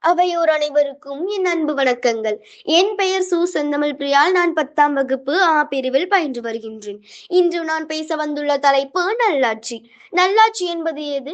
அவையோர் அனைவருக்கும் என் அன்பு வணக்கங்கள். என் பெயர் சு. செந்தமிழ் பிரியாள். நான் 10ஆம் வகுப்பு பிரிவில் பயின்று வருகின்றேன். இன்று நான் பேச வந்துள்ள தலைப்பு நல்லாட்சி. நல்லாட்சி என்பது எது?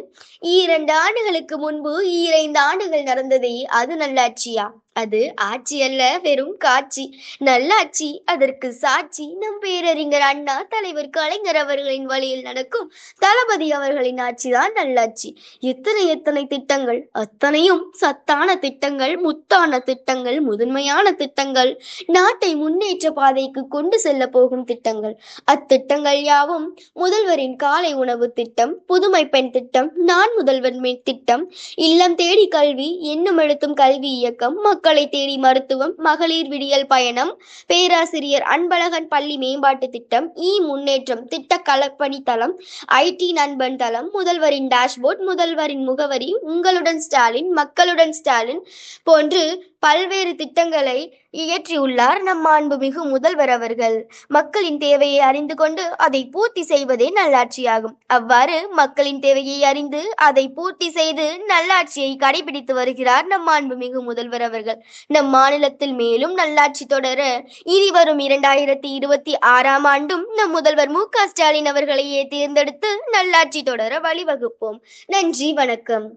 2 ஆண்டுகளுக்கு முன்பு 5 ஆண்டுகள் நடந்ததே, அது நல்லாட்சியா? அது ஆட்சி அல்ல, வெறும் காட்சி. நல்லாட்சி அதற்கு சாட்சி நம் பேரறிஞர் அண்ணா, தலைவர் கலைஞர் அவர்களின் வழியில் நடக்கும் தளபதி அவர்களின் ஆட்சிதான் நல்லாட்சி. எத்தனை எத்தனை திட்டங்கள், அத்தனையும் சத்தான திட்டங்கள், முத்தான திட்டங்கள், முதன்மையான திட்டங்கள், நாட்டை முன்னேற்ற பாதைக்கு கொண்டு செல்ல போகும் திட்டங்கள். அத்திட்டங்கள் யாவும் முதல்வரின் காலை உணவு திட்டம், புதுமை பெண் திட்டம், நான் முதல்வன் திட்டம், இல்லம் தேடி கல்வி, எண்ணும் எழுத்தும் கல்வி இயக்கம், மக்களை தேடி மருத்துவம், மகளிர் விடியல் பயணம், பேராசிரியர் அன்பழகன் பள்ளி மேம்பாட்டு திட்டம், முன்னேற்றம் திட்ட களப்பணி தளம், IT நண்பன் தளம், முதல்வரின் டேஷ்போர்ட், முதல்வரின் முகவரி, உங்களுடன் ஸ்டாலின், மக்களுடன் ஸ்டாலின் போன்று பல்வேறு திட்டங்களை இயற்றியுள்ளார் நம் மாண்புமிகு முதல்வர் அவர்கள். மக்களின் தேவையை அறிந்து கொண்டு அதை பூர்த்தி செய்வதே நல்லாட்சியாகும். அவ்வாறு மக்களின் தேவையை அறிந்து அதை பூர்த்தி செய்து நல்லாட்சியை கடைபிடித்து வருகிறார் நம் மாண்புமிகு முதல்வர் அவர்கள். நம் மாநிலத்தில் மேலும் நல்லாட்சி தொடர இனி வரும் 2026ஆம் ஆண்டும் நம் முதல்வர் மு.க. ஸ்டாலின் அவர்களையே தேர்ந்தெடுத்து நல்லாட்சி தொடர வழிவகுப்போம். நன்றி, வணக்கம்.